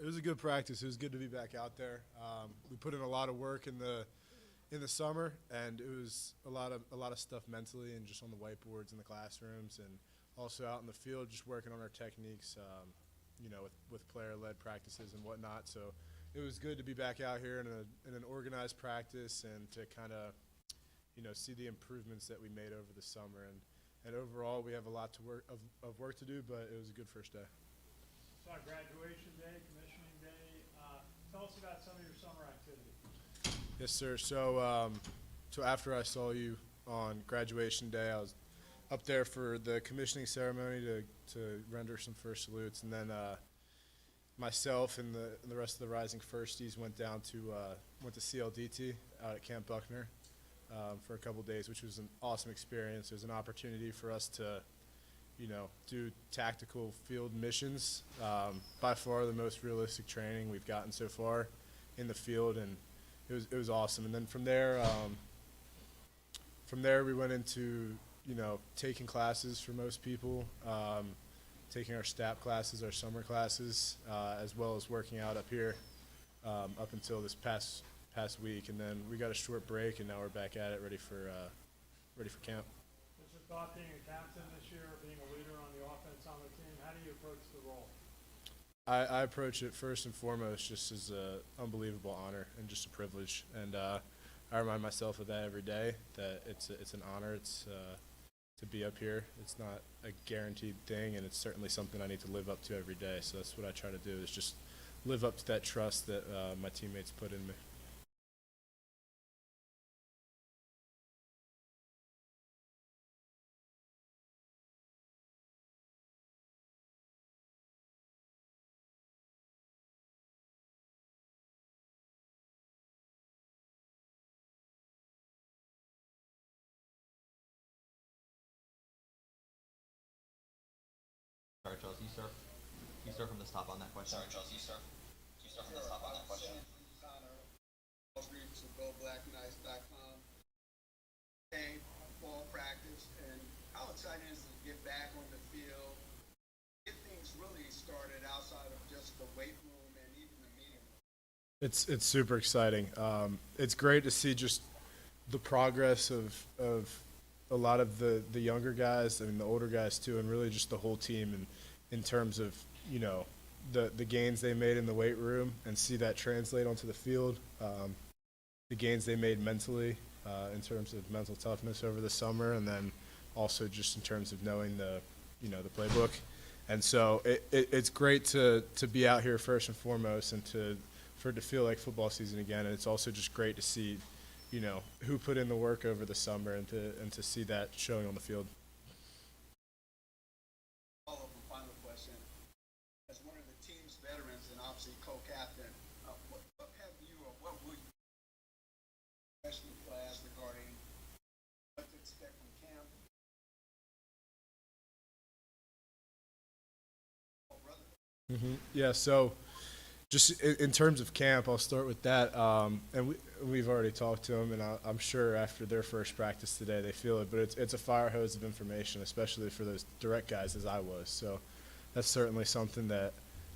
It was a good practice. It was good to be back out there. We put in a lot of work in the summer, and it was a lot of stuff mentally and just on the whiteboards in the classrooms, and also out in the field, just working on our techniques. With player-led practices and whatnot. So it was good to be back out here in an organized practice and to kind of see the improvements that we made over the summer. And overall, we have a lot of work to do, but it was a good first day. So graduation day, commissioning day. Tell us about some of your summer activities. Yes, sir. So after I saw you on graduation day, I was up there for the commissioning ceremony to render some first salutes, and then myself and the rest of the Rising Firsties went to CLDT out at Camp Buckner for a couple days, which was an awesome experience. It was an opportunity for us to do tactical field missions. By far the most realistic training we've gotten so far in the field, and it was awesome. And then from there we went into taking classes for most people, taking our STAP classes, our summer classes, as well as working out up here up until this past week. And then we got a short break, and now we're back at it, ready for camp. What's your thought being a captain this year, being a leader on the offense on the team? How do you approach the role? I approach it first and foremost just as an unbelievable honor and just a privilege. And I remind myself of that every day, that it's an honor. It's to be up here. It's not a guaranteed thing, and it's certainly something I need to live up to every day. So that's what I try to do, is just live up to that trust that my teammates put in me. Sorry, Charles, you start from the top on that question. Sorry, Charles, you start from the top on that question. To GoBlackKnights.com. Game, fall practice, and how exciting is it to get back on the field, get things really started outside of just the weight room and even the meeting room? It's super exciting. It's great to see just the progress of a lot of the younger guys, I mean the older guys too, and really just the whole team, and in terms of the gains they made in the weight room, and see that translate onto the field. The gains they made mentally in terms of mental toughness over the summer, and then also just in terms of knowing the playbook. And so it's great to be out here first and foremost, and for it to feel like football season again. And it's also just great to see who put in the work over the summer, and to see that showing on the field. Final question. As one of the team's veterans and obviously co-captain, what have you, or what will you, freshman class, regarding what to expect from camp? Oh, brother. Yeah, so just in terms of camp, I'll start with that. And we've already talked to them, and I'm sure after their first practice today they feel it. But it's a fire hose of information, especially for those direct guys as I was. So that's certainly something that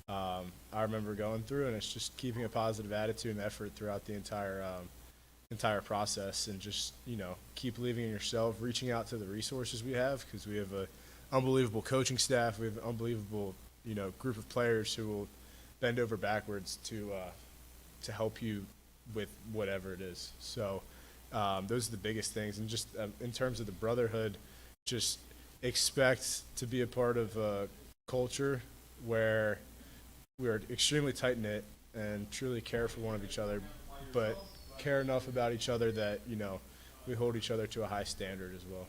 I remember going through, and it's just keeping a positive attitude and effort throughout the entire process, and just keep believing in yourself, reaching out to the resources we have, because we have an unbelievable coaching staff. We have an unbelievable group of players who will bend over backwards to help you with whatever it is. So those are the biggest things. And just in terms of the brotherhood, just expect to be a part of a culture where we are extremely tight-knit and truly care for one of each other, but care enough about each other that we hold each other to a high standard as well.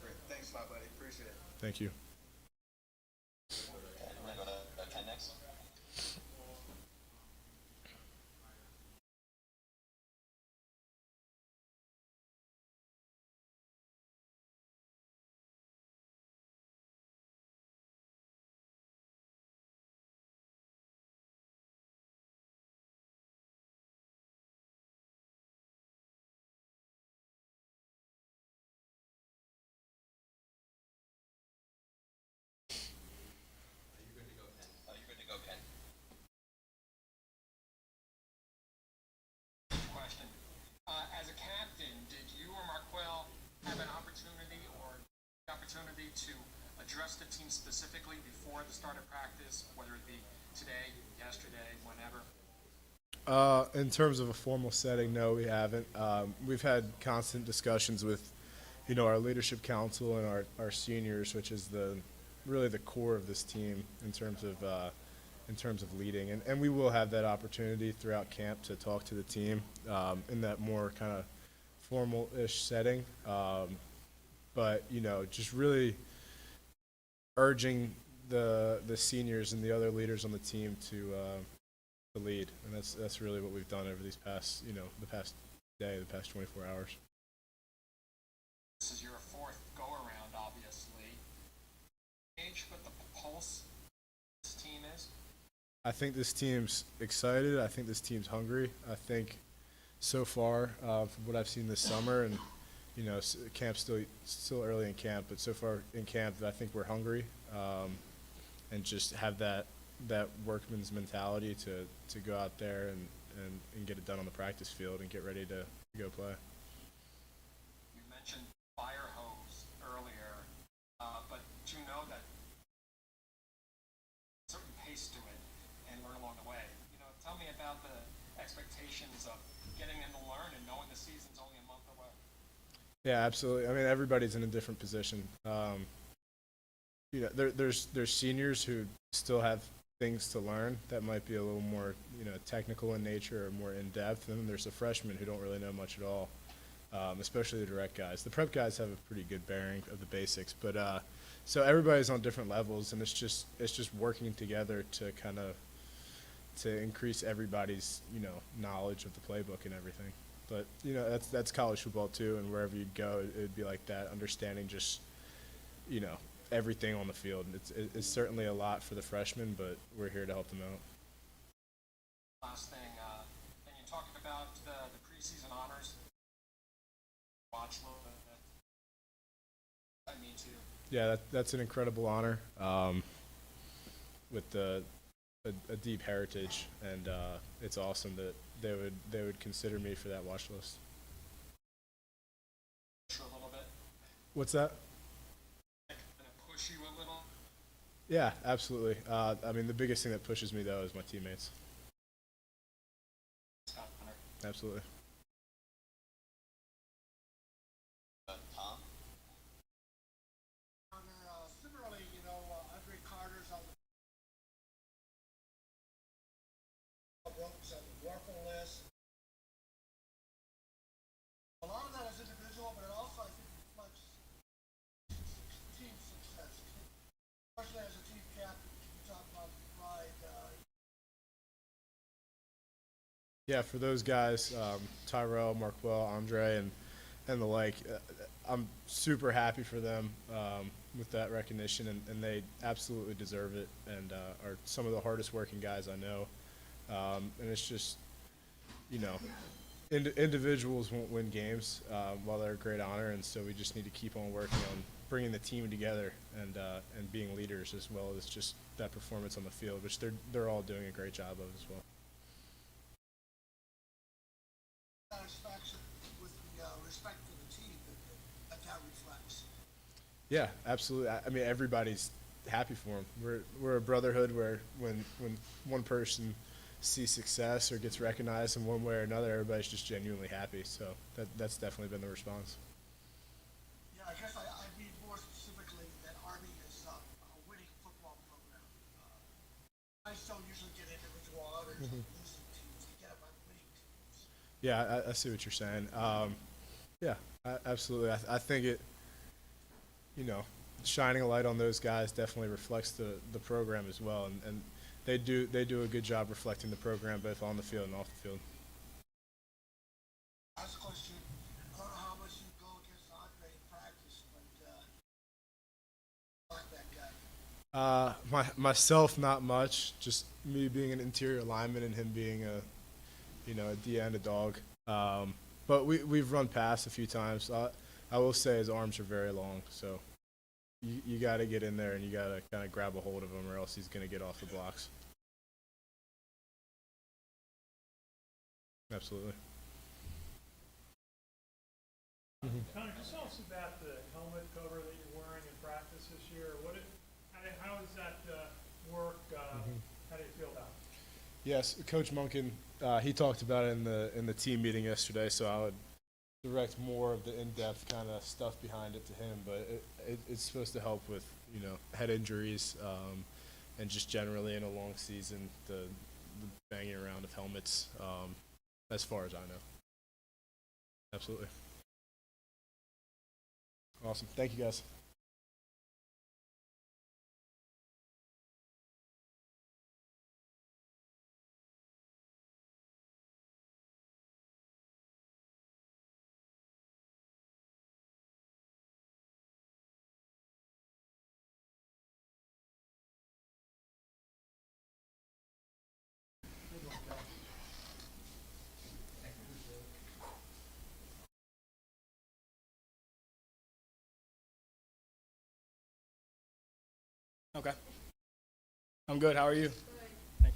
Great. Thanks a lot, buddy. Appreciate it. Thank you. to address the team specifically before the start of practice, whether it be today, yesterday, whenever? In terms of a formal setting, no, we haven't. We've had constant discussions with, our leadership council and our seniors, which is really the core of this team in terms of leading. And we will have that opportunity throughout camp to talk to the team in that more kind of formal-ish setting. But just really urging the seniors and the other leaders on the team to lead, and that's really what we've done over these past, the past day, the past 24 hours. This is your fourth go-around, obviously. Gauge what the pulse this team is? I think this team's excited. I think this team's hungry. I think so far, from what I've seen this summer, and camp's still early in camp, but so far in camp, I think we're hungry, and just have that workman's mentality to go out there and get it done on the practice field and get ready to go play. You mentioned fire hose earlier, but do you know that certain pace to it and learn along the way? Tell me about the expectations of getting them to learn and knowing the season's only a month away. Yeah, absolutely. I mean, everybody's in a different position. There's seniors who still have things to learn that might be a little more, technical in nature or more in depth. And then there's the freshmen who don't really know much at all, especially the direct guys. The prep guys have a pretty good bearing of the basics, but so everybody's on different levels, and it's just working together to increase everybody's knowledge of the playbook and everything. But that's college football too, and wherever you go, it'd be like that. Understanding just everything on the field. It's certainly a lot for the freshmen, but we're here to help them out. Last thing, and you talked about the preseason honors. Watch a little bit. I mean too. Yeah, that's an incredible honor, with a deep heritage, and it's awesome that they would consider me for that watch list. Push you a little bit. What's that? Push you a little. Yeah, absolutely. I mean, the biggest thing that pushes me though is my teammates. Absolutely. Tom? Similarly, Andre Carter's on the Brooks on the Warfel list. A lot of that is individual, but it also, I think, reflects team success. Especially as a team captain, you talk about pride. Yeah, for those guys, Tyrell, Marquel, Andre, and the like, I'm super happy for them with that recognition, and they absolutely deserve it, and are some of the hardest working guys I know. And it's just, individuals won't win games while they're a great honor, and so we just need to keep on working on bringing the team together and being leaders, as well as just that performance on the field, which they're all doing a great job of as well. Satisfaction with the respect for the team that reflects. Yeah, absolutely. I mean, everybody's happy for them. We're a brotherhood where when one person sees success or gets recognized in one way or another, everybody's just genuinely happy. So that's definitely been the response. Yeah, I guess I mean more specifically that Army is a winning football program. I don't usually get individual honors on losing teams. They get them on winning teams. Yeah, I see what you're saying. Yeah, absolutely. I think it, shining a light on those guys definitely reflects the program as well, and they do a good job reflecting the program both on the field and off the field. Last question. I don't know how much you go against Andre in practice, but like that guy. Myself, not much. Just me being an interior lineman and him being a D end, a dog. But we've run past a few times. I will say his arms are very long, so you got to get in there and you got to kind of grab a hold of him, or else he's going to get off the blocks. Absolutely. Connor, just tell us about the helmet cover that you're wearing in practice this year. How does that work? How do you feel about it? Yes, Coach Monken, he talked about it in the team meeting yesterday, so I would direct more of the in-depth kind of stuff behind it to him. But it's supposed to help with, head injuries, and just generally in a long season, the banging around of helmets, as far as I know. Absolutely. Awesome. Thank you, guys. Okay. I'm good. How are you? Thank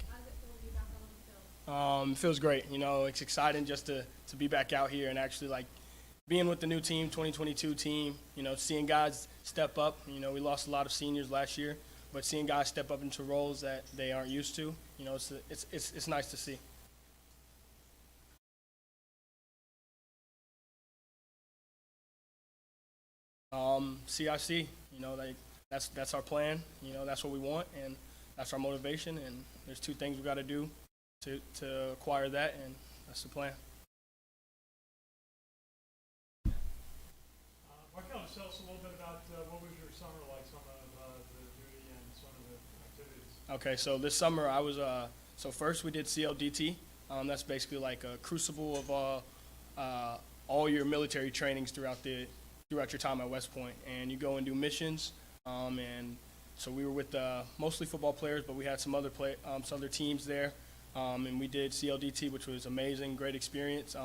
you. It feels great. It's exciting just to be back out here and actually like being with the new team, 2022 team. Seeing guys step up. We lost a lot of seniors last year, but seeing guys step up into roles that they aren't used to. It's nice to see. CIC. That's our plan. That's what we want, and that's our motivation. And there's two things we got to do to acquire that, and that's the plan. Marquel, just tell us a little bit about what was your summer like, some of the duty and some of the activities. Okay, so this summer I was so first we did CLDT. That's basically like a crucible of all your military trainings throughout your time at West Point, and you go and do missions. And so we were with mostly football players, but we had some other teams there, and we did CLDT, which was amazing, great experience.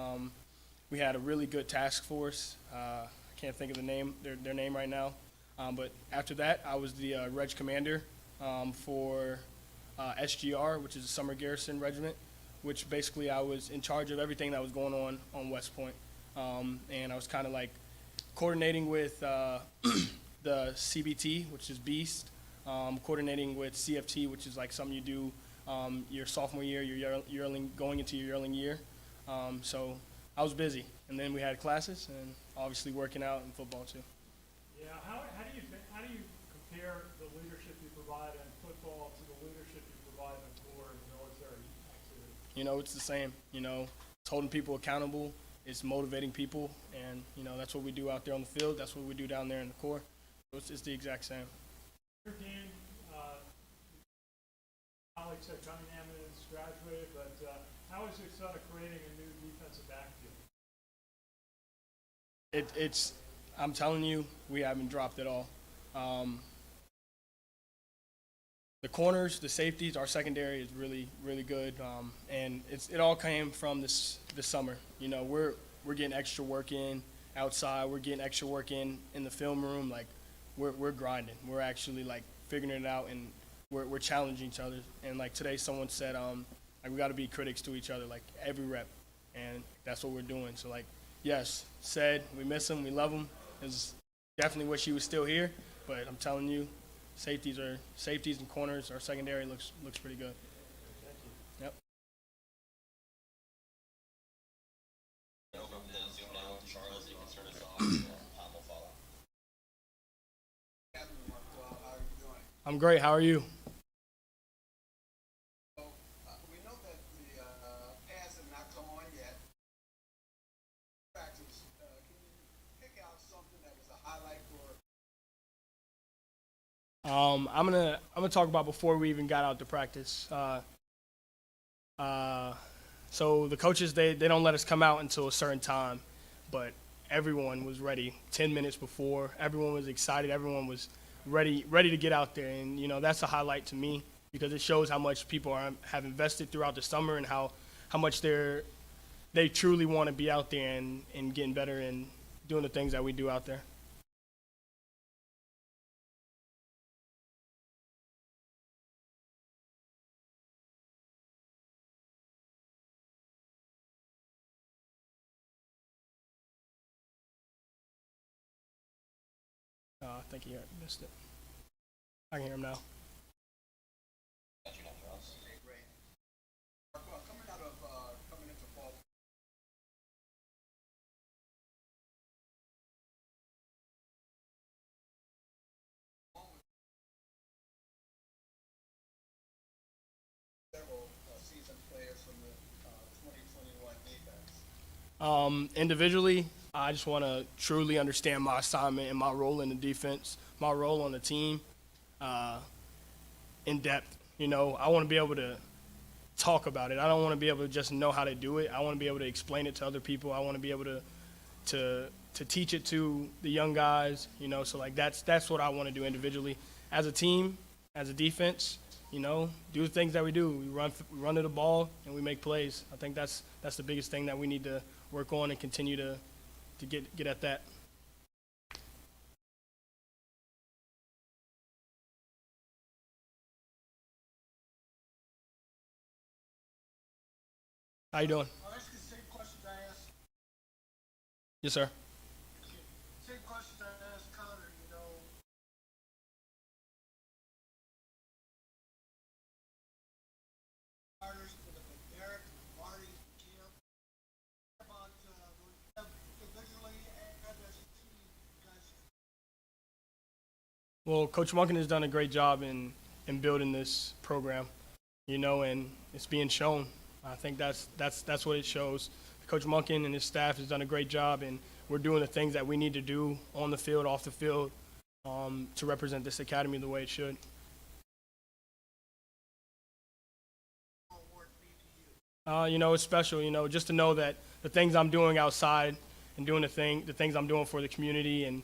We had a really good task force. I can't think of their name right now, but after that, I was the Reg Commander for SGR, which is a Summer Garrison Regiment, which basically I was in charge of everything that was going on West Point, and I was kind of like coordinating with the CBT, which is Beast, coordinating with CFT, which is like something you do your sophomore year, your yearling, going into your yearling year. So I was busy, and then we had classes, and obviously working out and football too. Yeah, how do you compare the leadership you provide in football to the leadership you provide in the Corps and military activity? It's the same. It's holding people accountable. It's motivating people, and that's what we do out there on the field. That's what we do down there in the Corps. So it's the exact same. Your game, Alex said Cunningham is graduated, but how is it sort of creating a new defensive backfield? I'm telling you, we haven't dropped at all. The corners, the safeties, our secondary is really, really good, and it all came from this summer. We're getting extra work in outside. We're getting extra work in the film room. Like we're grinding. We're actually like figuring it out, and we're challenging each other. And like today, someone said, like we got to be critics to each other, like every rep, and that's what we're doing. So like, yes, we miss him, we love him. It's definitely wish he was still here, but I'm telling you, safeties and corners, our secondary looks pretty good. Yep. I'm great. How are you? We know that the pads have not come on yet. Practice. Can you pick out something that was a highlight for? I'm gonna talk about before we even got out to practice. So the coaches they don't let us come out until a certain time, but everyone was ready 10 minutes before. Everyone was excited. Everyone was ready to get out there, and that's a highlight to me because it shows how much people have invested throughout the summer and how much they truly want to be out there and getting better and doing the things that we do out there. I think he missed it. I can hear him now. Got you now, Charles. Okay, great. Marquel, coming into fall. Several seasoned players from the 2021 defense. Individually, I just want to truly understand my assignment and my role in the defense, my role on the team, in depth. You know, I want to be able to talk about it. I don't want to be able to just know how to do it. I want to be able to explain it to other people. I want to be able to teach it to the young guys. You know, so like that's what I want to do individually. As a team, as a defense, you know, do the things that we do. We run to the ball and we make plays. I think that's the biggest thing that we need to work on and continue to get at that. How you doing? I'll ask you the same questions I asked. Yes, sir. Same questions I asked Connor. You know, starters with Derek, Marty, Cam. About individually and as a team, guys. Well, Coach Monken has done a great job in building this program, you know, and it's being shown. I think that's what it shows. Coach Monken and his staff has done a great job, and we're doing the things that we need to do on the field, off the field, to represent this academy the way it should. You know, it's special, you know, just to know that the things I'm doing outside and doing the things I'm doing for the community, and,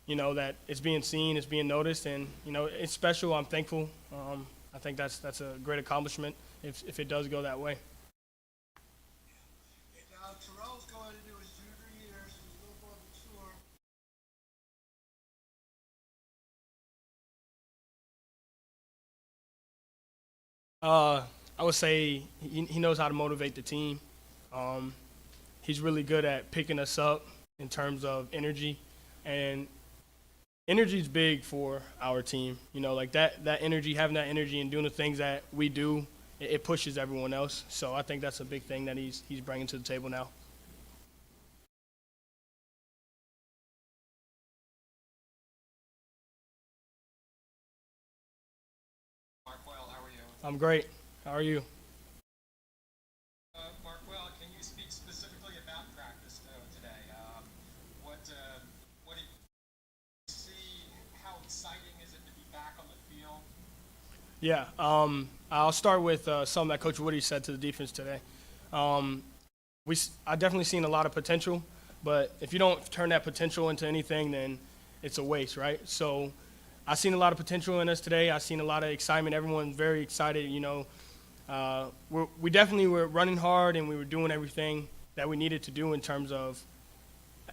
you know, that it's being seen, it's being noticed, and, you know, it's special. I'm thankful. I think that's a great accomplishment if it does go that way. Now Terrell's going into his junior year, so he's a little more mature. I would say he knows how to motivate the team. He's really good at picking us up in terms of energy, and energy is big for our team. You know, like that energy, having that energy and doing the things that we do, it pushes everyone else. So I think that's a big thing that he's bringing to the table now. Marquel, how are you? I'm great. How are you? Marquel, can you speak specifically about practice today? What do you see? How exciting is it to be back on the field? Yeah, I'll start with something that Coach Woody said to the defense today. I definitely seen a lot of potential, but if you don't turn that potential into anything, then it's a waste, right? So I seen a lot of potential in us today. I seen a lot of excitement. Everyone's very excited. You know, we definitely were running hard and we were doing everything that we needed to do in terms of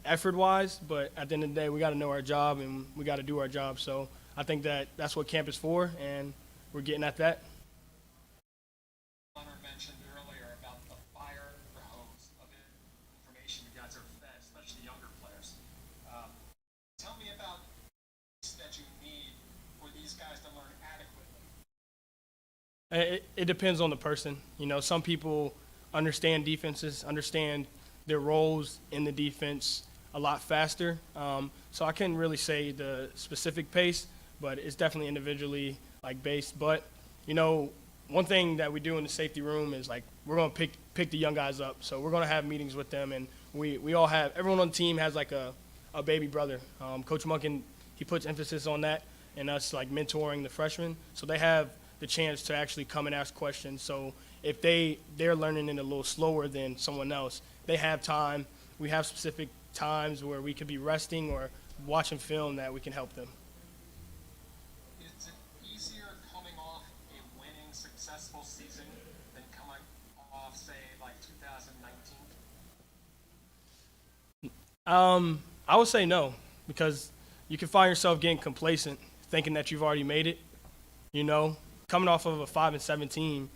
effort-wise. But at the end of the day, we got to know our job and we got to do our job. So I think that's what camp is for, and we're getting at that. Connor mentioned earlier about the fire hose of information you guys are fed, especially younger players. Tell me about that you need for these guys to learn adequately. It depends on the person. You know, some people understand defenses, understand their roles in the defense a lot faster. So I couldn't really say the specific pace, but it's definitely individually based. But, you know, one thing that we do in the safety room is we're going to pick the young guys up. So we're going to have meetings with them, and we all have, everyone on the team has a baby brother. Coach Monken, he puts emphasis on that, and us mentoring the freshmen. So they have the chance to actually come and ask questions. So if they're learning it a little slower than someone else, they have time. We have specific times where we could be resting or watching film that we can help them. Is it easier coming off a winning, successful season than coming off, say, 2019? I would say no, because you can find yourself getting complacent, thinking that you've already made it. You know, coming off of a 5-7 team,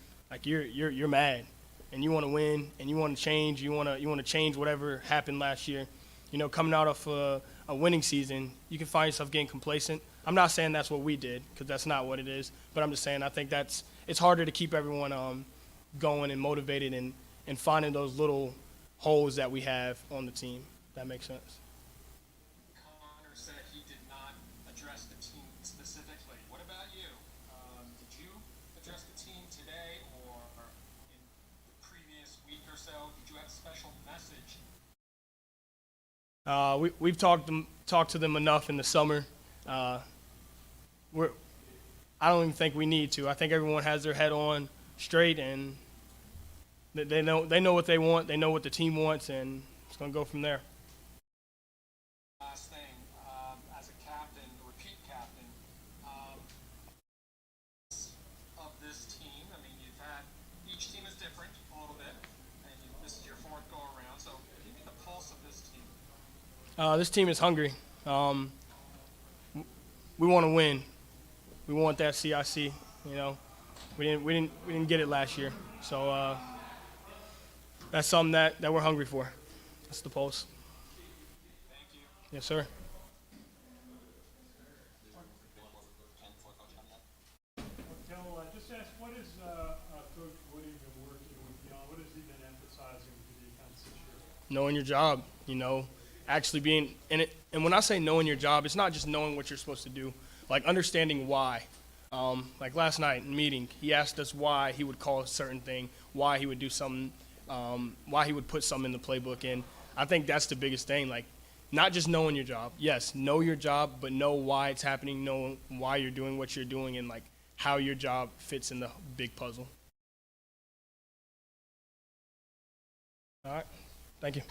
you're mad, and you want to win, and you want to change. You want to change whatever happened last year. You know, coming out of a winning season, you can find yourself getting complacent. I'm not saying that's what we did, because that's not what it is, but I'm just saying I think it's harder to keep everyone going and motivated and finding those little holes that we have on the team. If that makes sense. Connor said he did not address the team specifically. What about you? Did you address the team today or in the previous week or so? Did you have a special message? We've talked to them enough in the summer. I don't even think we need to. I think everyone has their head on straight, and they know what they want. They know what the team wants, and it's going to go from there. Last thing, as a captain, repeat captain, of this team, I mean, each team is different a little bit, and this is your fourth go around, so give me the pulse of this team. This team is hungry. We want to win. We want that CIC. We didn't get it last year, so that's something that we're hungry for. That's the pulse. Thank you. Yes, sir. Marquel, just ask, what is Coach Woody been working with you on? What has he been emphasizing to the defense this year? Knowing your job, actually being in it. And when I say knowing your job, it's not just knowing what you're supposed to do, like understanding why. Like last night in meeting, he asked us why he would call a certain thing, why he would do something, why he would put something in the playbook. And I think that's the biggest thing, like not just knowing your job. Yes, know your job, but know why it's happening, know why you're doing what you're doing, and like how your job fits in the big puzzle. All right, thank you.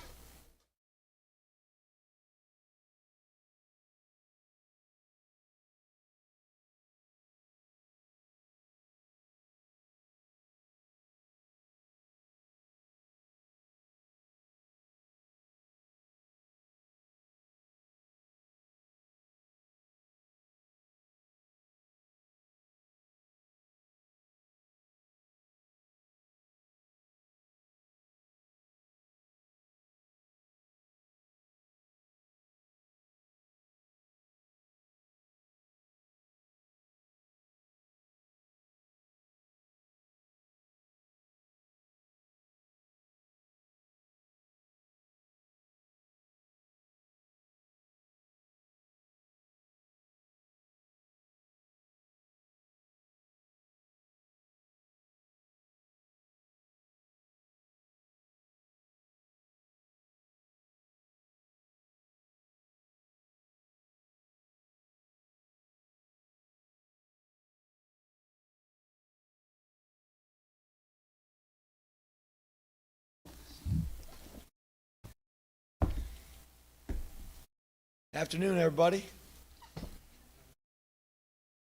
Afternoon, everybody.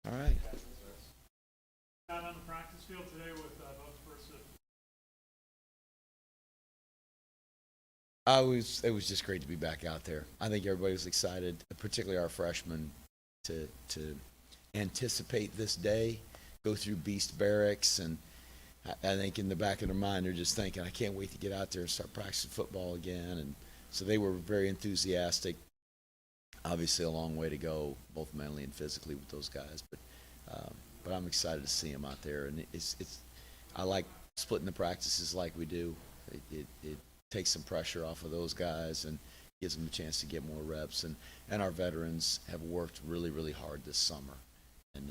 All right. Out on the practice field today with both first. It was just great to be back out there. I think everybody was excited, particularly our freshmen, to anticipate this day, go through Beast Barracks, and I think in the back of their mind they're just thinking, I can't wait to get out there and start practicing football again. And so they were very enthusiastic. Obviously, a long way to go, both mentally and physically, with those guys. But I'm excited to see them out there, and I like splitting the practices like we do. It takes some pressure off of those guys and gives them a chance to get more reps. And our veterans have worked really, really hard this summer, and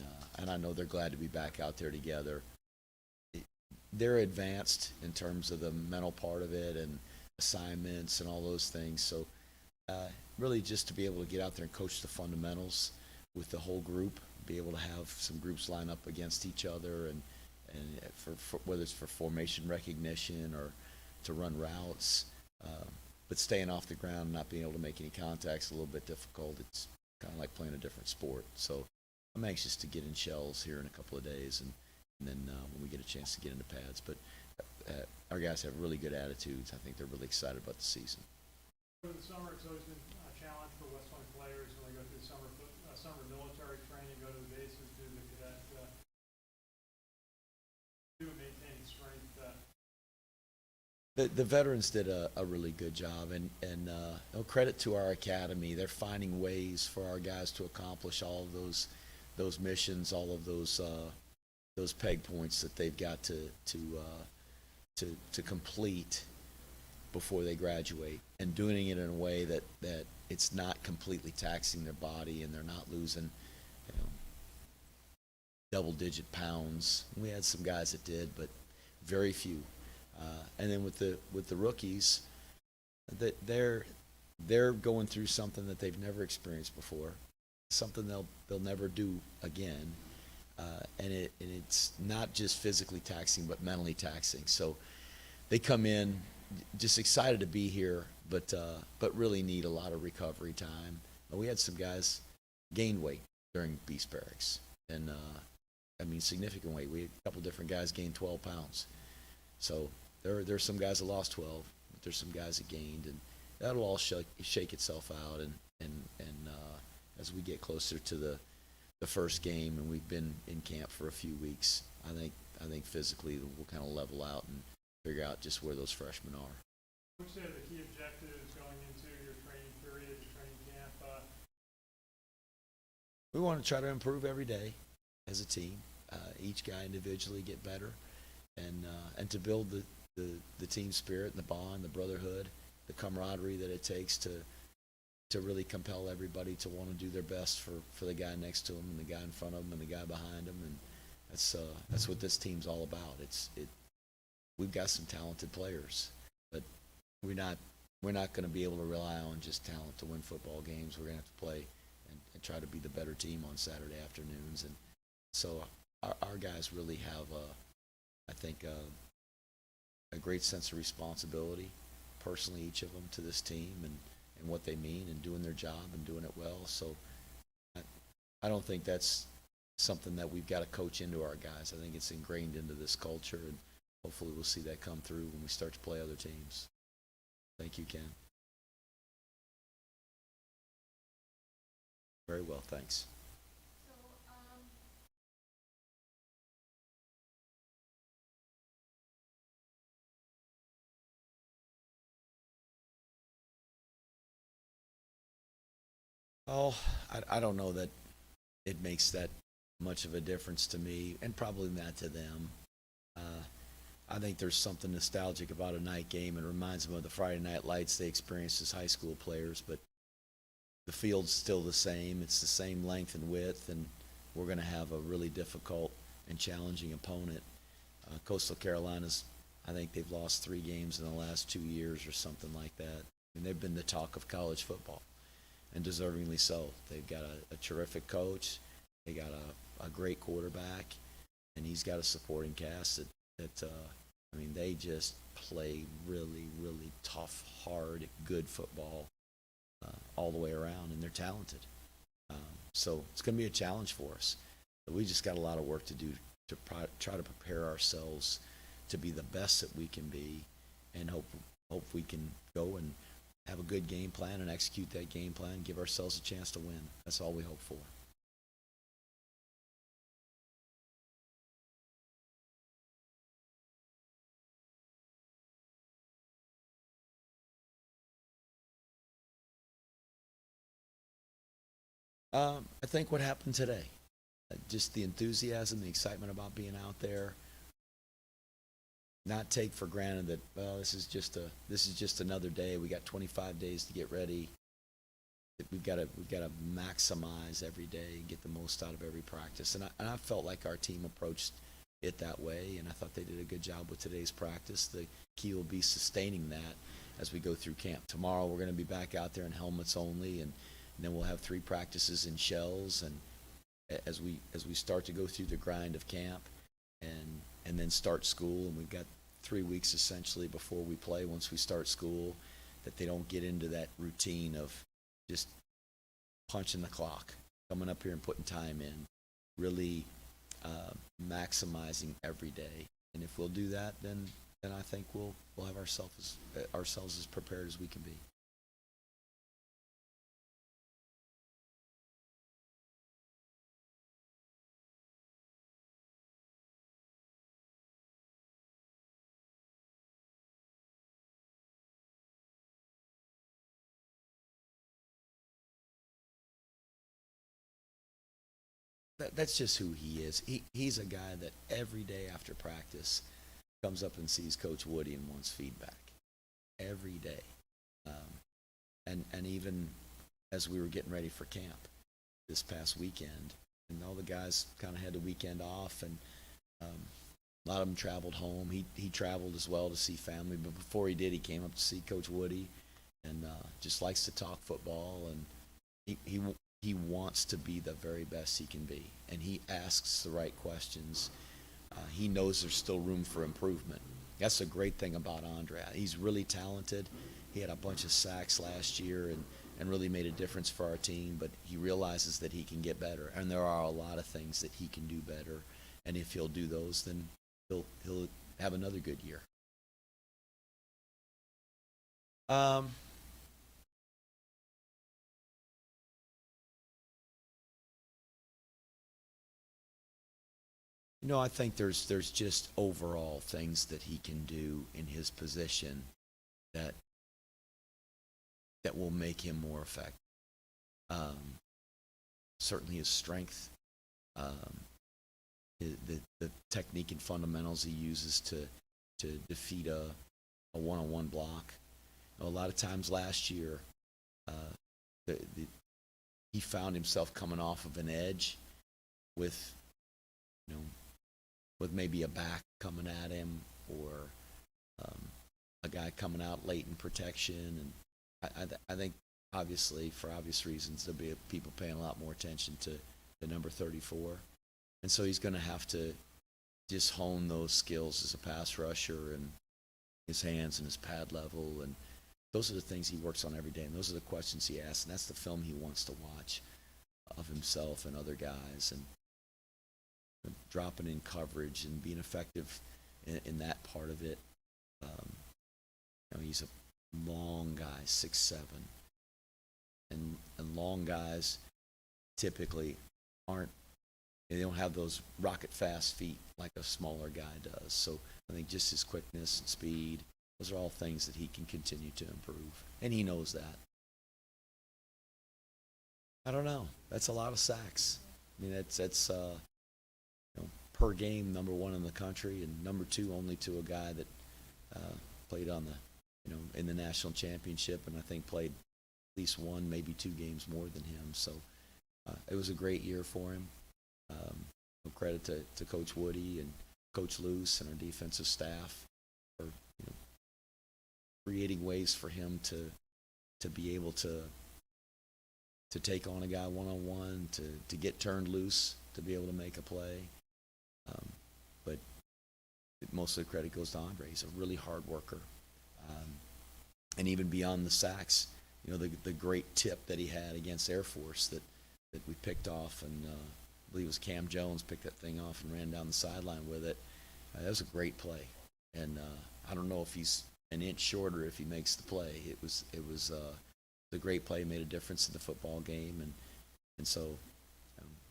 I know they're glad to be back out there together. They're advanced in terms of the mental part of it and assignments and all those things. So really just to be able to get out there and coach the fundamentals with the whole group, be able to have some groups line up against each other, and for whether it's for formation recognition or to run routes, but staying off the ground and not being able to make any contacts is a little bit difficult. It's kind of like playing a different sport. So I'm anxious to get in shells here in a couple of days, and then when we get a chance to get into pads. But our guys have really good attitudes. I think they're really excited about the season. Over the summer, it's always been a challenge for West Point players when they go through summer military training, go to the bases, do the cadet, do maintaining strength. The veterans did a really good job, and credit to our academy. They're finding ways for our guys to accomplish all of those missions, all of those peg points that they've got to complete before they graduate, and doing it in a way that it's not completely taxing their body, and they're not losing, double-digit pounds. We had some guys that did, but very few. And then with the rookies, they're going through something that they've never experienced before, something they'll never do again, and it's not just physically taxing but mentally taxing. So they come in just excited to be here, but really need a lot of recovery time. We had some guys gain weight during Beast Barracks, and significant weight. We had a couple different guys gain 12 pounds. So there's some guys that lost 12, but there's some guys that gained, and that'll all shake itself out. And as we get closer to the first game, and we've been in camp for a few weeks, I think physically we'll kind of level out and figure out just where those freshmen are. What would you say are the key objectives going into your training period, your training camp? We want to try to improve every day as a team. Each guy individually get better, and to build the team spirit and the bond, the brotherhood, the camaraderie that it takes to really compel everybody to want to do their best for the guy next to them and the guy in front of them and the guy behind them. And that's what this team's all about. We've got some talented players, but we're not going to be able to rely on just talent to win football games. We're going to have to play and try to be the better team on Saturday afternoons. And so our guys really have, I think, a great sense of responsibility, personally, each of them, to this team and what they mean and doing their job and doing it well. So I don't think that's something that we've got to coach into our guys. I think it's ingrained into this culture, and hopefully we'll see that come through when we start to play other teams. Thank you, Ken. Very well, thanks. Oh, I don't know that it makes that much of a difference to me, and probably not to them. I think there's something nostalgic about a night game. It reminds them of the Friday Night Lights they experienced as high school players, but the field's still the same. It's the same length and width, and we're going to have a really difficult and challenging opponent. Coastal Carolina's, I think they've lost 3 games in the last 2 years or something like that. And they've been the talk of college football, and deservingly so. They've got a terrific coach. They got a great quarterback, and he's got a supporting cast that they just play really, really tough, hard, good football all the way around, and they're talented. So it's going to be a challenge for us. But we just got a lot of work to do to try to prepare ourselves to be the best that we can be, and hope we can go and have a good game plan and execute that game plan and give ourselves a chance to win. That's all we hope for. I think what happened today, just the enthusiasm, the excitement about being out there. Not take for granted that, well, this is just another day. We got 25 days to get ready. We've got to maximize every day and get the most out of every practice. And I felt like our team approached it that way, and I thought they did a good job with today's practice. The key will be sustaining that as we go through camp. Tomorrow we're going to be back out there in helmets only, and then we'll have 3 practices in shells. And as we start to go through the grind of camp and then start school, and we've got 3 weeks essentially before we play once we start school, that they don't get into that routine of just punching the clock, coming up here and putting time in, really maximizing every day. And if we'll do that, then I think we'll have ourselves as prepared as we can be. that's just who he is. He's a guy that every day after practice comes up and sees Coach Woody and wants feedback every day. And even as we were getting ready for camp this past weekend, and all the guys kind of had the weekend off, and a lot of them traveled home. He traveled as well to see family, but before he did, he came up to see Coach Woody, and just likes to talk football, and he wants to be the very best he can be, and he asks the right questions. He knows there's still room for improvement. That's the great thing about Andre. He's really talented. He had a bunch of sacks last year and really made a difference for our team, but he realizes that he can get better, and there are a lot of things that he can do better, and if he'll do those, then he'll have another good year. I think there's just overall things that he can do in his position that will make him more effective. Certainly his strength, the technique and fundamentals he uses to defeat a one-on-one block. A lot of times last year, he found himself coming off of an edge with maybe a back coming at him, or a guy coming out late in protection. And I think, obviously, for obvious reasons, there'll be people paying a lot more attention to the number 34. And so he's going to have to just hone those skills as a pass rusher, and his hands and his pad level. And those are the things he works on every day, and those are the questions he asks, and that's the film he wants to watch of himself and other guys, and dropping in coverage and being effective in that part of it. He's a long guy, 6'7", and long guys typically they don't have those rocket fast feet like a smaller guy does. So I think just his quickness and speed, those are all things that he can continue to improve, and he knows that. I don't know. That's a lot of sacks. I mean, that's per game, number one in the country, and number two only to a guy that played on in the national championship, and I think played at least one, maybe two games more than him. So it was a great year for him. Credit to Coach Woody and Coach Luce and our defensive staff for creating ways for him to be able to take on a guy one-on-one, to get turned loose, to be able to make a play. But most of the credit goes to Andre. He's a really hard worker. And even beyond the sacks, the great tip that he had against Air Force that we picked off, and I believe it was Cam Jones picked that thing off and ran down the sideline with it. That was a great play. And I don't know if he's an inch shorter if he makes the play. It was a great play, made a difference in the football game. And so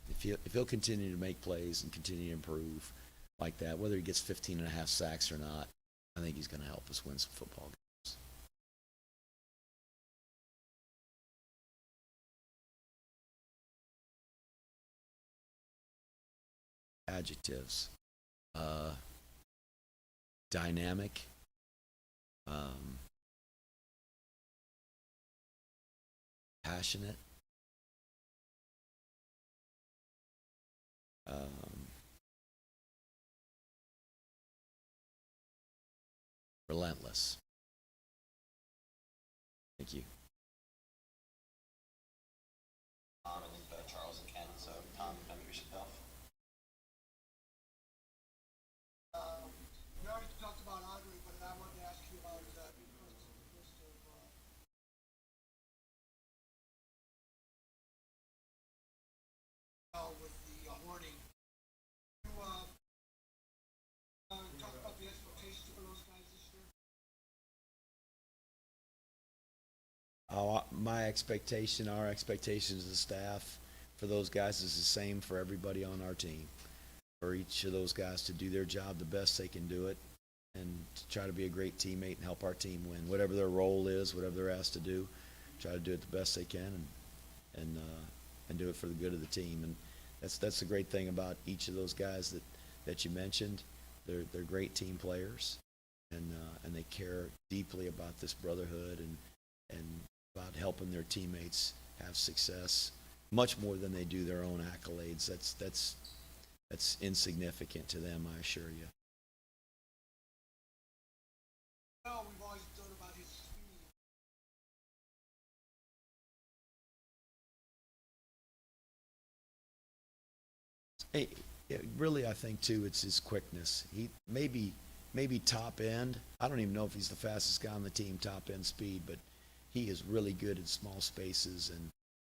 if he'll continue to make plays and continue to improve like that, whether he gets 15.5 sacks or not, I think he's going to help us win some football games. Adjectives. Dynamic. Passionate. Relentless. Thank you. Tom and Charles and Ken. So Tom, maybe we should go. We already talked about Andre, but I wanted to ask you about with the warning. You talk about the expectations for those guys this year. My expectation, our expectations as a staff for those guys is the same for everybody on our team. For each of those guys to do their job the best they can do it, and to try to be a great teammate and help our team win. Whatever their role is, whatever they're asked to do, try to do it the best they can, and do it for the good of the team. And that's the great thing about each of those guys that you mentioned. They're great team players, and they care deeply about this brotherhood and about helping their teammates have success, much more than they do their own accolades. That's insignificant to them, I assure you. Well, we've always thought about his speed. Hey, really, I think too, it's his quickness. He maybe top end. I don't even know if he's the fastest guy on the team, top end speed, but he is really good in small spaces and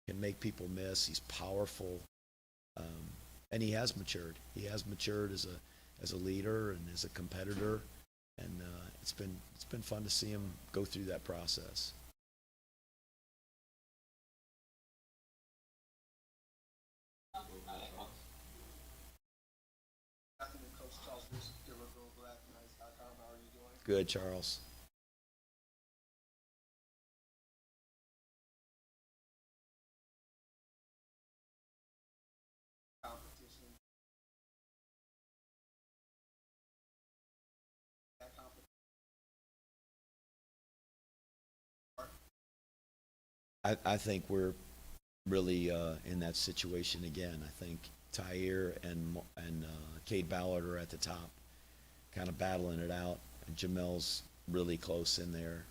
can make people miss. He's powerful, and he has matured. He has matured as a leader and as a competitor, and it's been fun to see him go through that process. Afternoon, Coach Charles Bishop, GiverGoBlackKnights.com. How are you doing? Good, Charles. Competition. That competition. I think we're really in that situation again. I think Tyhier and Cade Ballard are at the top, kind of battling it out. And Jamel's really close in there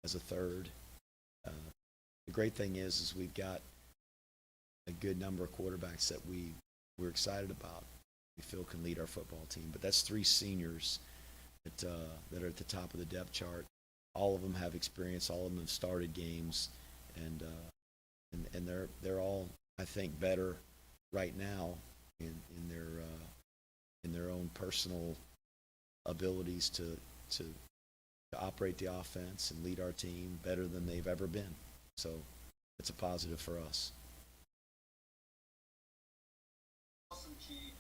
as a third. The great thing is we've got a good number of quarterbacks that we're excited about. We feel can lead our football team. But that's three seniors that are at the top of the depth chart. All of them have experience. All of them have started games, and they're all, I think, better right now in their own personal abilities to operate the offense and lead our team better than they've ever been. So it's a positive for us. Some key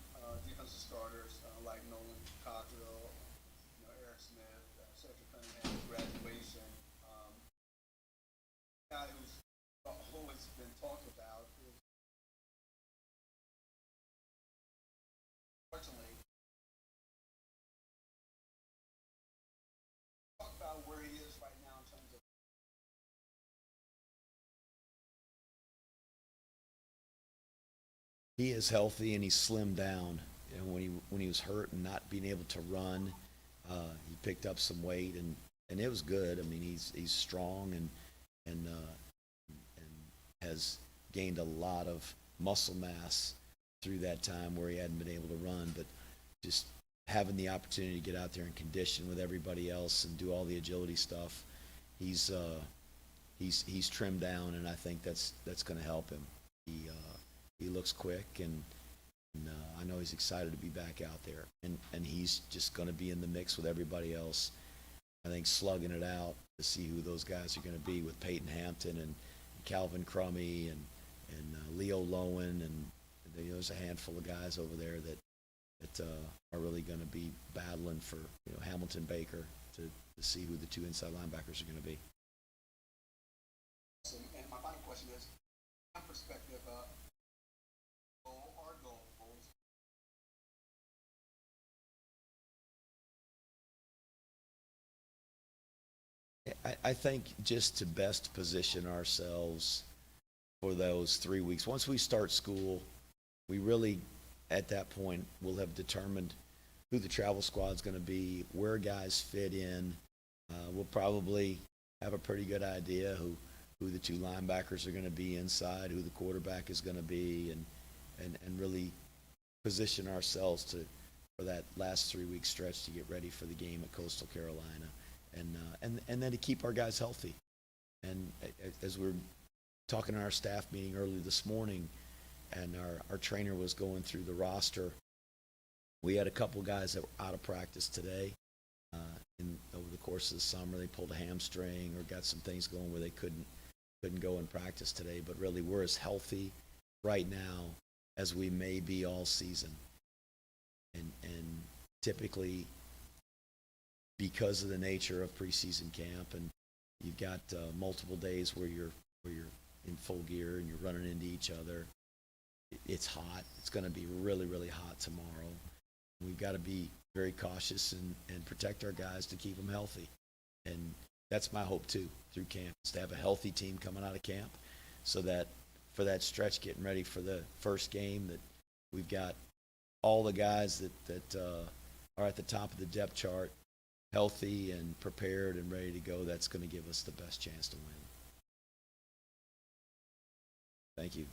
defensive starters like Nolan Cockrell, Eric Smith, Cedric Cunningham's graduation. Guy who's always been talked about is, fortunately, talk about where he is right now in terms of. He is healthy and he's slimmed down. You know, when he was hurt and not being able to run, he picked up some weight and it was good. I mean, he's strong and has gained a lot of muscle mass through that time where he hadn't been able to run. But just having the opportunity to get out there and condition with everybody else and do all the agility stuff, he's trimmed down, and I think that's going to help him. He looks quick, and I know he's excited to be back out there. And he's just going to be in the mix with everybody else. I think slugging it out to see who those guys are going to be with Peyton Hampton and Calvin Crummy and Leo Lowen, and there's a handful of guys over there that are really going to be battling for Hamilton Baker to see who the two inside linebackers are going to be. And my final question is, my perspective, our goals. I think just to best position ourselves for those 3 weeks. Once we start school, we really, at that point, will have determined who the travel squad's going to be, where guys fit in. We'll probably have a pretty good idea who the two linebackers are going to be inside, who the quarterback is going to be, and really position ourselves for that last 3 week stretch to get ready for the game at Coastal Carolina, and then to keep our guys healthy. And as we're talking in our staff meeting early this morning, and our trainer was going through the roster, we had a couple guys that were out of practice today. Over the course of the summer, they pulled a hamstring or got some things going where they couldn't go in practice today. But really, we're as healthy right now as we may be all season. And typically, because of the nature of preseason camp, and you've got multiple days where you're in full gear and you're running into each other, it's hot. It's going to be really, really hot tomorrow. We've got to be very cautious and protect our guys to keep them healthy. And that's my hope too through camp, is to have a healthy team coming out of camp, so that for that stretch getting ready for the first game, that we've got all the guys that are at the top of the depth chart healthy and prepared and ready to go. That's going to give us the best chance to win. Thank you.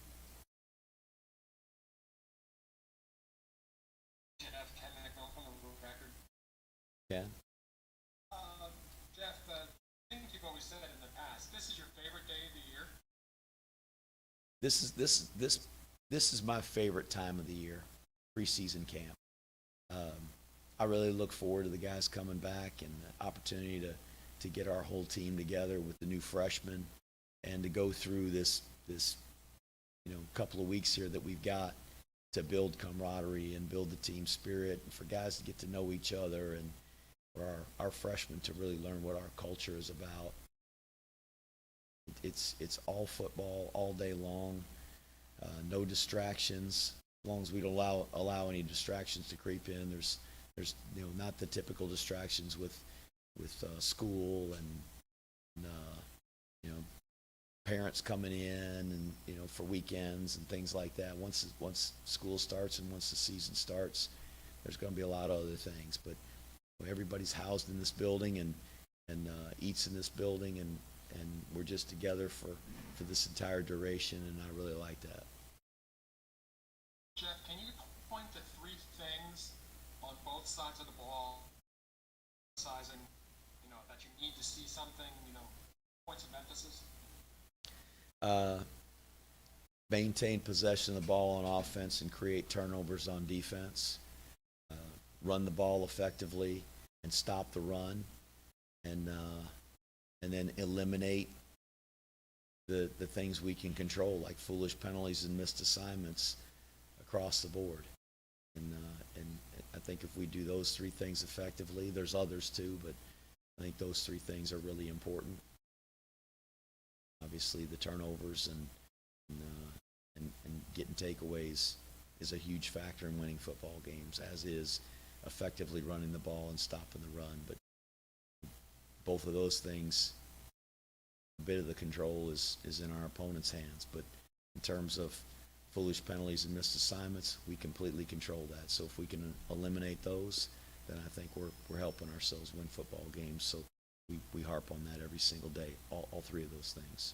Jeff, Ken McNulty on the record. Ken? Jeff, I think you've always said in the past, this is your favorite day of the year. This is my favorite time of the year, preseason camp. I really look forward to the guys coming back and the opportunity to get our whole team together with the new freshmen and to go through this couple of weeks here that we've got to build camaraderie and build the team spirit, and for guys to get to know each other, and for our freshmen to really learn what our culture is about. It's all football all day long, no distractions. As long as we don't allow any distractions to creep in, there's not the typical distractions with school and parents coming in and for weekends and things like that. Once school starts and once the season starts, there's going to be a lot of other things. But everybody's housed in this building and eats in this building, and we're just together for this entire duration, and I really like that. Jeff, can you point to three things on both sides of the ball, emphasizing, that you need to see something, points of emphasis? Maintain possession of the ball on offense and create turnovers on defense. Run the ball effectively and stop the run, and then eliminate the things we can control, like foolish penalties and missed assignments across the board. And I think if we do those three things effectively, there's others too, but I think those three things are really important. Obviously, the turnovers and getting takeaways is a huge factor in winning football games, as is effectively running the ball and stopping the run. But both of those things, a bit of the control is in our opponent's hands. But in terms of foolish penalties and missed assignments, we completely control that. So if we can eliminate those, then I think we're helping ourselves win football games. So we harp on that every single day, all three of those things.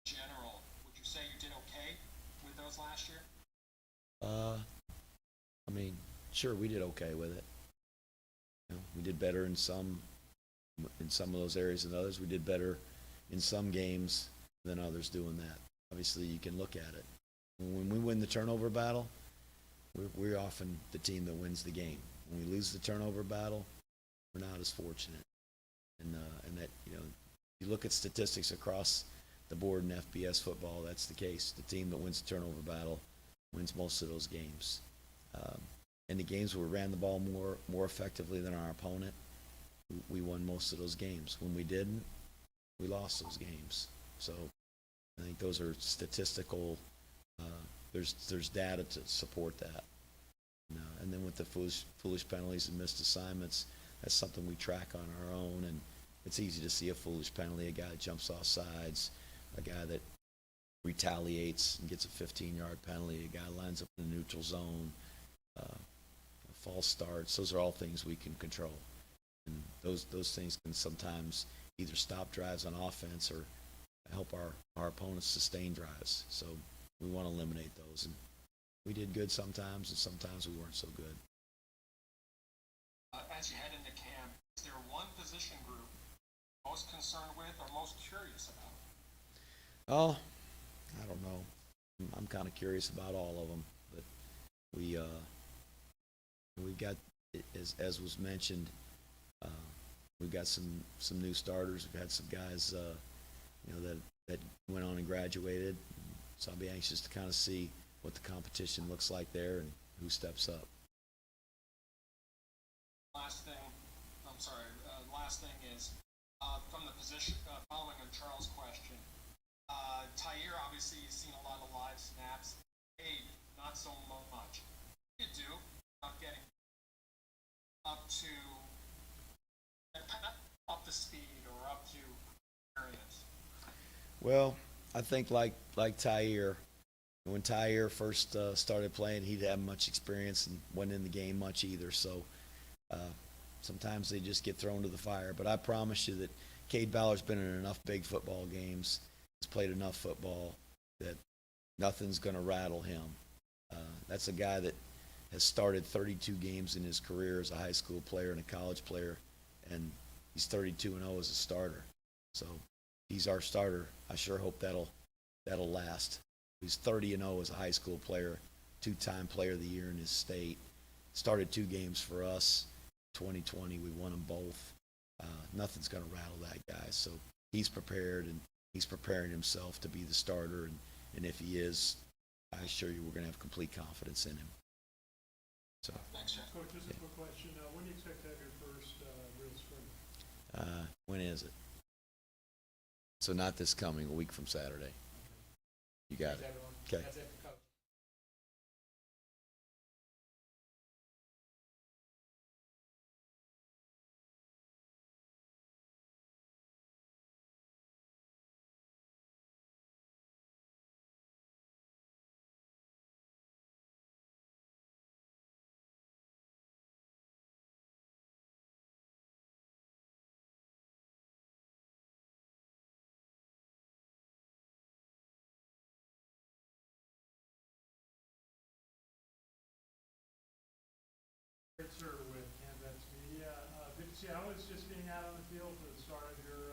In general, would you say you did okay with those last year? Sure, we did okay with it. We did better in some of those areas than others. We did better in some games than others doing that. Obviously, you can look at it. When we win the turnover battle, we're often the team that wins the game. When we lose the turnover battle, we're not as fortunate. And that, you look at statistics across the board in FBS football, that's the case. The team that wins the turnover battle wins most of those games. And the games where we ran the ball more effectively than our opponent, we won most of those games. When we didn't, we lost those games. So I think those are statistical. There's data to support that. And then with the foolish penalties and missed assignments, that's something we track on our own. And it's easy to see a foolish penalty, a guy that jumps off sides, a guy that retaliates and gets a 15-yard penalty, a guy lines up in the neutral zone, false starts. Those are all things we can control. And those things can sometimes either stop drives on offense or help our opponents sustain drives. So we want to eliminate those. And we did good sometimes, and sometimes we weren't so good. As you head into camp, is there one position group most concerned with or most curious about? Oh, I don't know. I'm kind of curious about all of them, but we've got, as was mentioned, we've got some new starters. We've had some guys, that went on and graduated. So I'll be anxious to kind of see what the competition looks like there and who steps up. Last thing is, from the position, following on Charles' question, Tyhier, obviously, you've seen a lot of live snaps. Abe, not so much. What do you do about getting up to up to speed or up to experience? Well, I think like Tyre, when Tyre first started playing, he didn't have much experience and wasn't in the game much either. So uh, sometimes they just get thrown to the fire. But I promise you that Cade Ballard's been in enough big football games, has played enough football that nothing's going to rattle him. That's a guy that has started 32 games in his career as a high school player and a college player, and he's 32-0 as a starter. So he's our starter. I sure hope that'll last. He's 30-0 as a high school player, two-time player of the year in his state. Started 2 games for us. 2020, we won them both. Nothing's going to rattle that guy. So he's prepared, and he's preparing himself to be the starter. And if he is, I assure you we're going to have complete confidence in him. So, Thanks, Jeff. Coach, just a quick question. When do you expect to have your first real scrimmage? when is it? So not this coming, a week from Saturday. You got it. Okay. That's it for coach. Great, sir, with Canvas Media. Good to see you. I was just being out on the field for the start of your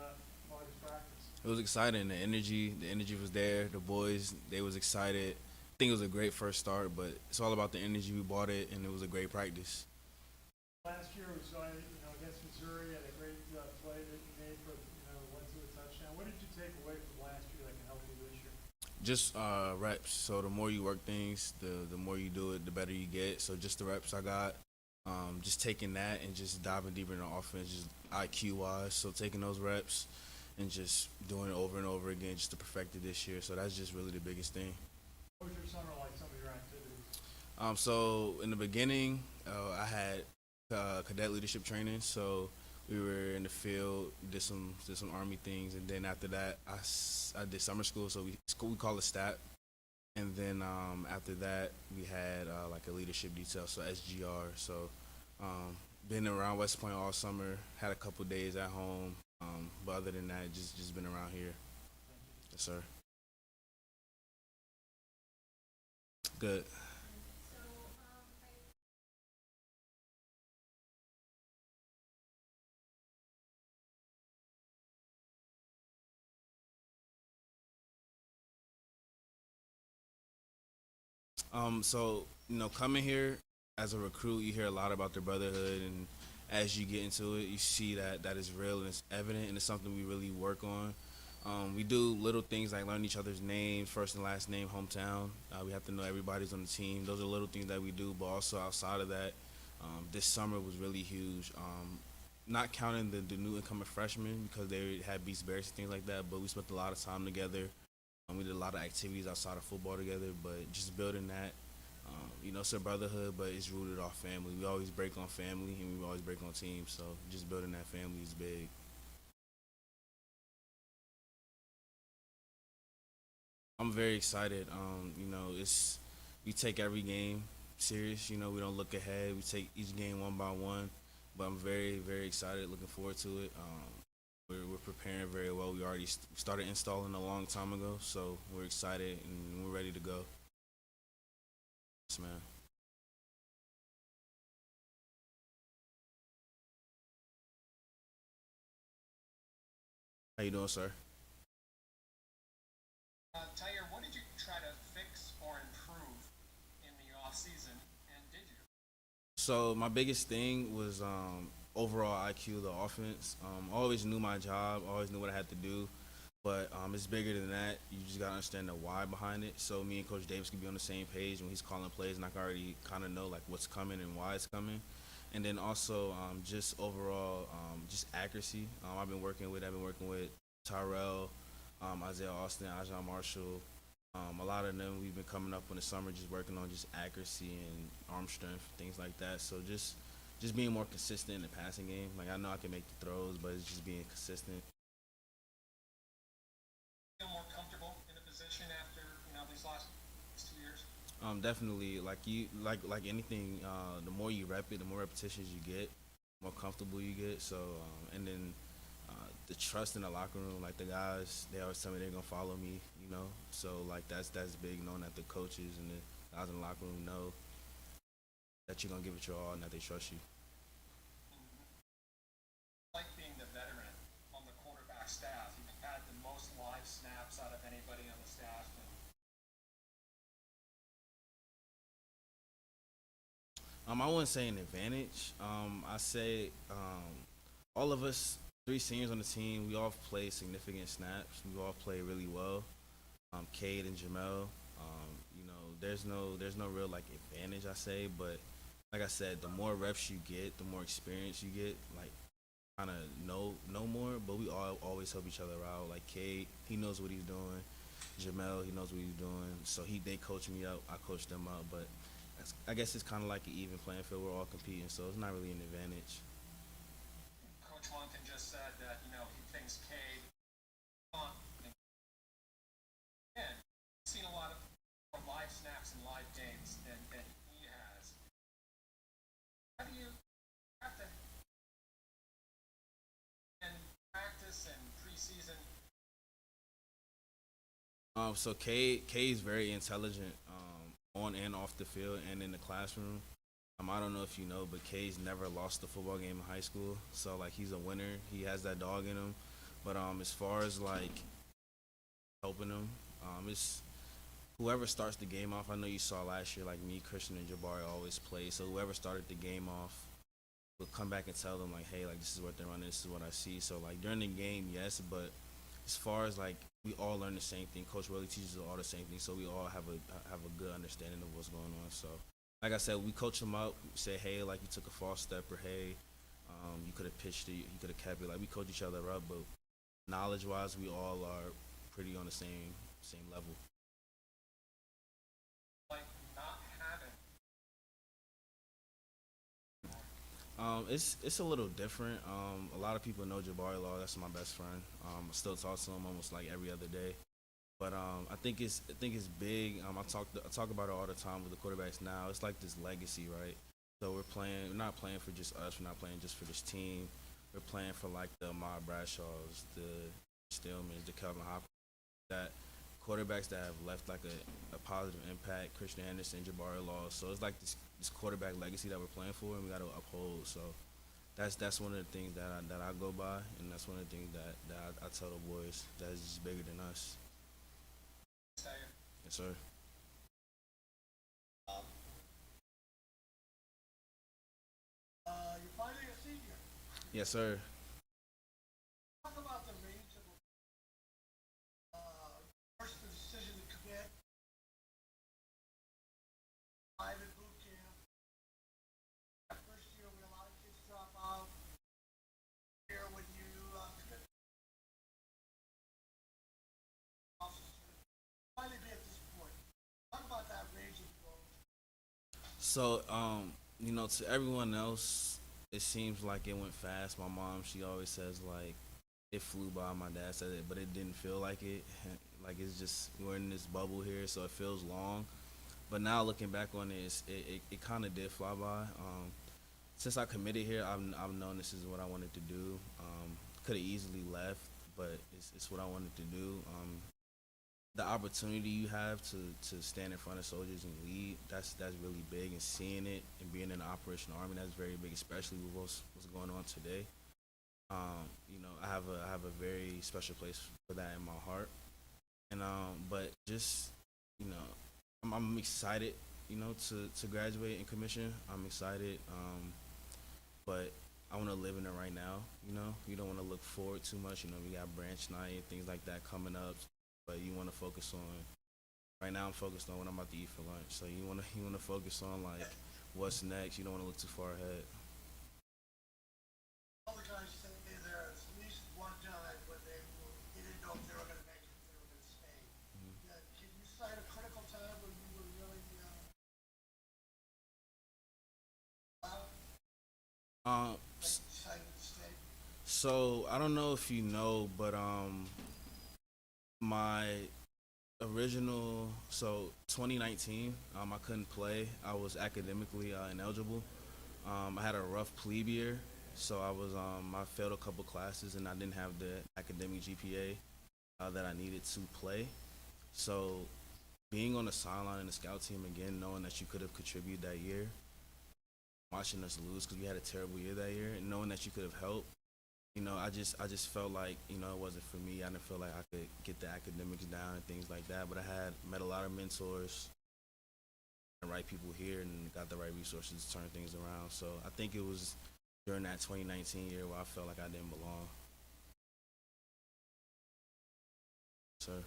August practice. It was exciting. The energy was there. The boys, they was excited. I think it was a great first start, but it's all about the energy. We bought it, and it was a great practice. Last year we saw you, against Missouri, had a great play that you made for, went to a touchdown. What did you take away from last year that can help you this year? Just reps. So the more you work things, the more you do it, the better you get. So just the reps I got, just taking that and just diving deeper into offense, just IQ-wise. So taking those reps and just doing it over and over again just to perfect it this year. So that's just really the biggest thing. What was your summer like, some of your activities? So in the beginning, I had cadet leadership training. So we were in the field, did some Army things, and then after that, I did summer school. So we call it STAT. And then after that, we had like a leadership detail, so SGR. So been around West Point all summer, had a couple days at home. But other than that, just been around here. Yes, sir. Good. So coming here as a recruit, you hear a lot about the brotherhood, and as you get into it, you see that is real and it's evident, and it's something we really work on. We do little things like learn each other's names, first and last name, hometown. We have to know everybody's on the team. Those are little things that we do, but also outside of that, this summer was really huge. Not counting the new incoming freshmen because they had Beast Bears and things like that, but we spent a lot of time together. We did a lot of activities outside of football together, but just building that, it's a brotherhood, but it's rooted off family. We always break on family, and we always break on teams, so just building that family is big. I'm very excited. We take every game serious. We don't look ahead. We take each game one by one, but I'm very, very excited, looking forward to it. We're preparing very well. We already started installing a long time ago, so we're excited and we're ready to go. Yes, man. How you doing, sir? Tyhier, what did you try to fix or improve in the off season, and did you? So my biggest thing was overall IQ of the offense. I always knew my job, always knew what I had to do, but it's bigger than that. You just gotta understand the why behind it. So me and Coach Davis can be on the same page when he's calling plays, and I can already kind of know like what's coming and why it's coming. And then also just overall just accuracy. I've been working with Tyrell, Isaiah Austin, Ajon Marshall. A lot of them we've been coming up in the summer, just working on just accuracy and arm strength, things like that. So just being more consistent in the passing game. Like I know I can make the throws, but it's just being consistent. Feel more comfortable in the position after these last 2 years? Definitely, like anything, the more you rep it, the more repetitions you get, the more comfortable you get. So, and then the trust in the locker room, like the guys, they always tell me they're gonna follow me, you know. So like that's big, knowing that the coaches and the guys in the locker room know that you're gonna give it your all and that they trust you. Like being the veteran on the quarterback staff, you've had the most live snaps out of anybody on the staff. I wouldn't say an advantage. I say all of us, three seniors on the team, we all play significant snaps. We all play really well. Cade and Jamel, there's no real like advantage I say, but like I said, the more reps you get, the more experience you get. Like kind of know more, but we all always help each other out. Like Cade, he knows what he's doing. Jamel, he knows what he's doing. So they coach me up, I coach them up, but I guess it's kind of like an even playing field. We're all competing, so it's not really an advantage. Coach Monken just said that he thinks Cade and seen a lot of more live snaps and live games than he has. How do you have to and practice and preseason? So Kay's very intelligent on and off the field and in the classroom. I don't know if you know, but Kay's never lost a football game in high school. So like he's a winner. He has that dog in him. But as far as like helping him, it's whoever starts the game off. I know you saw last year, like me, Christian, and Jabari always play. So whoever started the game off will come back and tell them like, hey, like this is what they're running. This is what I see. So like during the game, yes, but as far as like we all learn the same thing. Coach Willie teaches us all the same thing, so we all have a good understanding of what's going on. So, like I said, we coach them up. We say, hey, like you took a false step, or hey, you could have pitched it, you could have kept it. Like we coach each other up, but knowledge-wise, we all are pretty on the same level. Like not having. It's a little different. A lot of people know Jabari Law. That's my best friend. I still talk to him almost like every other day. But I think it's big. I talk about it all the time with the quarterbacks now. It's like this legacy, right? So we're not playing for just us. We're not playing just for this team. We're playing for like the Ahmad Bradshaws, the Stillmans, the Kelvin Hopkins, that quarterbacks that have left like a positive impact. Christian Anderson, Jabari Law. So it's like this quarterback legacy that we're playing for, and we got to uphold. So that's one of the things that I go by, and that's one of the things that I tell the boys that is just bigger than us. Yes, sir. You're finally a senior. Yes, sir. Talk about the range of first the decision to commit, private boot camp. That first year when a lot of kids drop out. Here when you commit, finally be at this point. Talk about that range of growth. So, to everyone else, it seems like it went fast. My mom, she always says like it flew by. My dad said it, but it didn't feel like it. Like it's just we're in this bubble here, so it feels long. But now looking back on it, it kind of did fly by. Since I committed here, I've known this is what I wanted to do. Could have easily left, but it's what I wanted to do. The opportunity you have to stand in front of soldiers and lead, that's really big, and seeing it and being in the Operation Army, that's very big, especially with what's going on today. I have a very special place for that in my heart, and but just I'm excited, to graduate and commission. I'm excited, but I want to live in it right now. You don't want to look forward too much. We got branch night, things like that coming up. But you want to focus on. Right now, I'm focused on what I'm about to eat for lunch. So you want to focus on like what's next. You don't want to look too far ahead. All the guys say there's at least one time when they didn't know if they were going to make it. Um, Decided to stay? so I don't know if you know, but my original 2019, I couldn't play. I was academically ineligible. I had a rough plebe year, so I failed a couple classes and I didn't have the academic GPA that I needed to play. So being on the sideline in the scout team again, knowing that you could have contributed that year, watching us lose because we had a terrible year that year, and knowing that you could have helped, I just felt like, it wasn't for me. I didn't feel like I could get the academics down and things like that. But I had met a lot of mentors, the right people here, and got the right resources to turn things around. So I think it was during that 2019 year where I felt like I didn't belong. Sir.